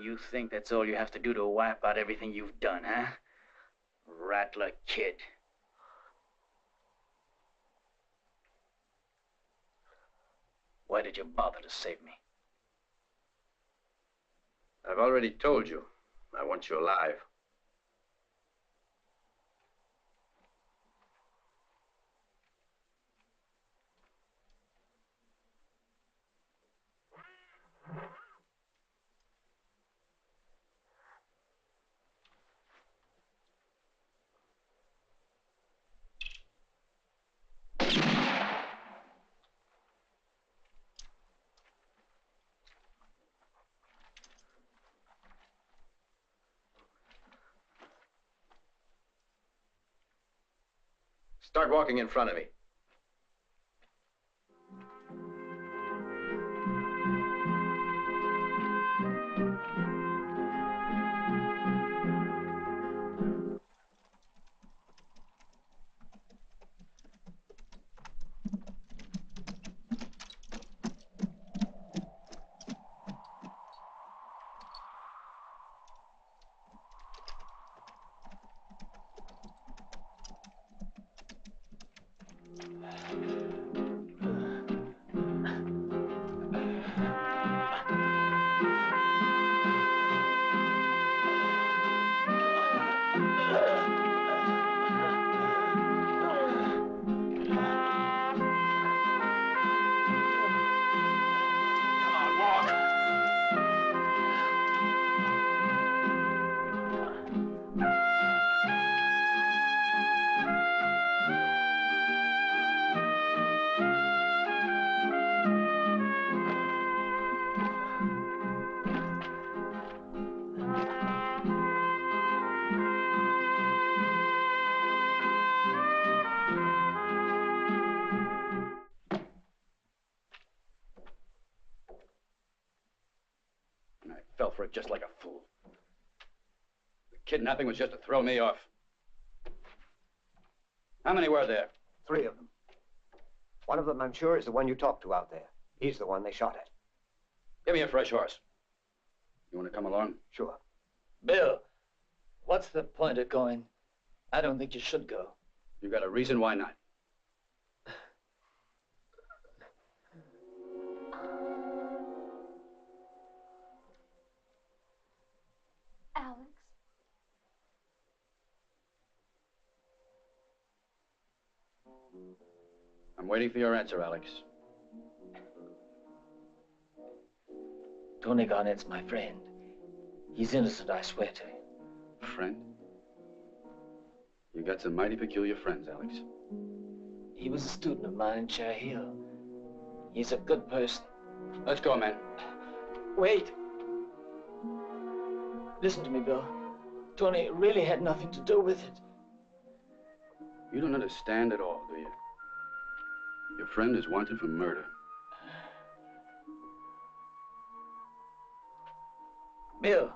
You think that's all you have to do to wipe out everything you've done, huh? Rattler Kid. Why did you bother to save me? I've already told you. I want you alive. Start walking in front of me. I fell for it just like a fool. Kidnapping was just to throw me off. How many were there? 3 of them. One of them, I'm sure, is the one you talked to out there. He's the one they shot at. Give me a fresh horse. You want to come along? Sure. Bill, what's the point of going? I don't think you should go. You got a reason why not? Alex? I'm waiting for your answer, Alex. Tony Garnett's my friend. He's innocent, I swear to you. Friend? You got some mighty peculiar friends, Alex. He was a student of mine in Cherry Hill. He's a good person. Let's go, man. Wait. Listen to me, Bill. Tony really had nothing to do with it. You don't understand at all, do you? Your friend is wanted for murder. Bill,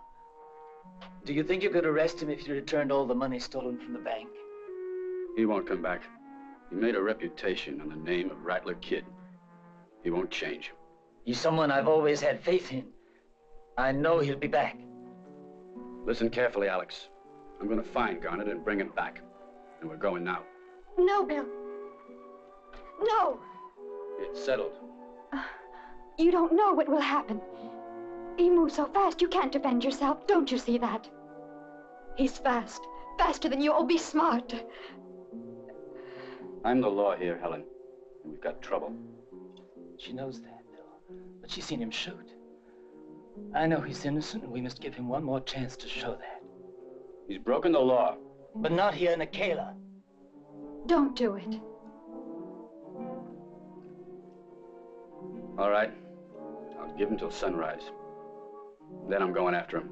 do you think you could arrest him if you returned all the money stolen from the bank? He won't come back. He made a reputation on the name of Rattler Kid. He won't change. He's someone I've always had faith in. I know he'll be back. Listen carefully, Alex. I'm going to find Garnet and bring him back. And we're going now. No, Bill. No. It's settled. You don't know what will happen. He moves so fast you can't defend yourself. Don't you see that? He's fast. Faster than you. Oh, be smart. I'm the law here, Helen. And we've got trouble. She knows that, Bill. But she's seen him shoot. I know he's innocent, and we must give him one more chance to show that. He's broken the law. But not here in Akela. Don't do it. All right. I'll give him till sunrise. Then I'm going after him.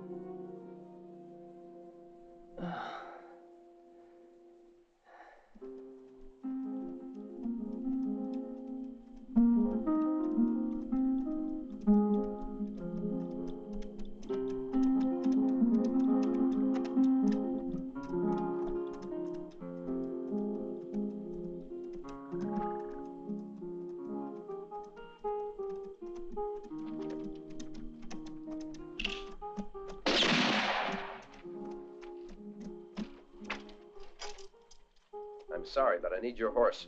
I'm sorry, but I need your horse.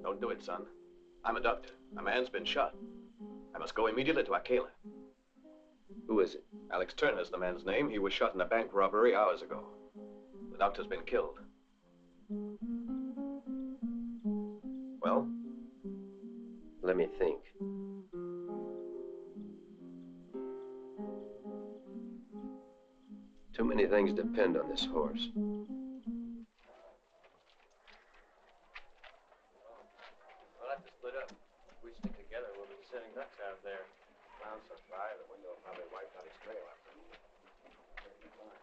Don't do it, son. I'm a doctor. A man's been shot. I must go immediately to Akela. Who is it? Alex Turner's the man's name. He was shot in a bank robbery hours ago. The doctor's been killed. Well? Let me think. Too many things depend on this horse. We'll have to split up. If we stick together, we'll be sitting ducks out there. Clown's so dry, the window will probably wipe out his trail after him.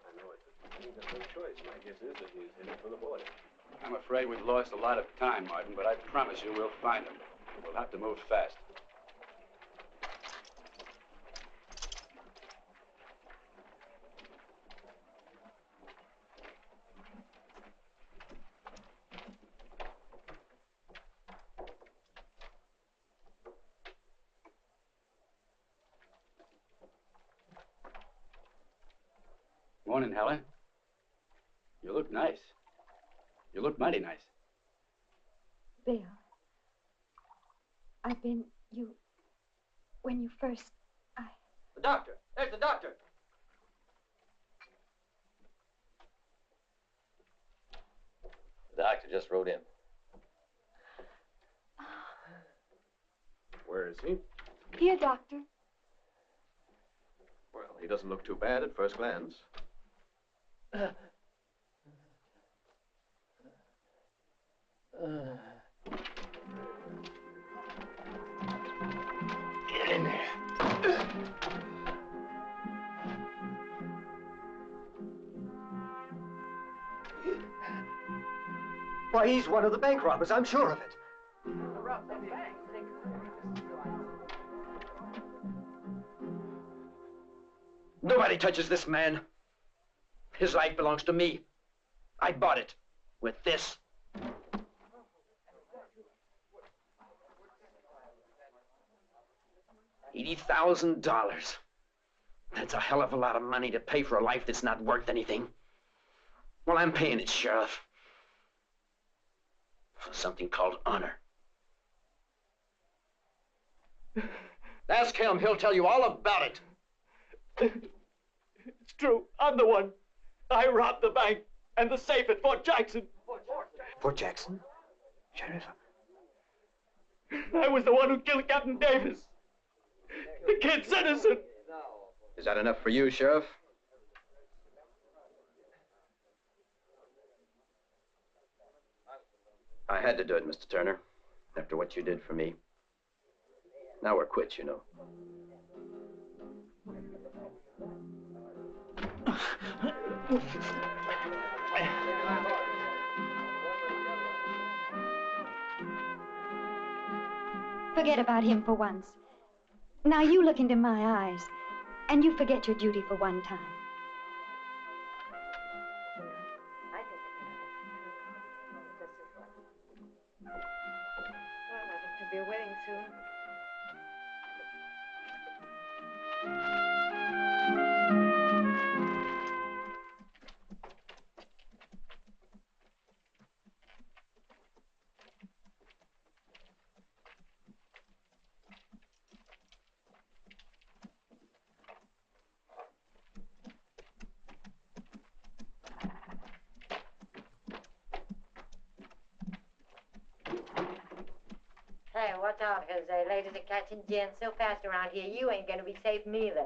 I know it. He's got no choice. My guess is that he's headed for the border. I'm afraid we've lost a lot of time, Martin, but I promise you we'll find him. We'll have to move fast. Morning, Helen. You look nice. You look mighty nice. Bill, I've been, when you first, The doctor. There's the doctor. The doctor just rode in. Where is he? Here, doctor. Well, he doesn't look too bad at first glance. Get in there. Why, he's one of the bank robbers, I'm sure of it. Nobody touches this man. His life belongs to me. I bought it with this. $80,000. That's a hell of a lot of money to pay for a life that's not worth anything. Well, I'm paying it, Sheriff. For something called honor. Ask him. He'll tell you all about it. It's true. I'm the one. I robbed the bank and the safe at Fort Jackson. Fort Jackson? Sheriff? I was the one who killed Captain Davis. The kid's innocent. Is that enough for you, Sheriff? I had to do it, Mr. Turner, after what you did for me. Now we're quits, you know. Forget about him for once. Now you look into my eyes, and you forget your duty for one time. Could be a wedding soon. Hey, watch out, Jose. Ladies are catching gin so fast around here, you ain't gonna be safe neither.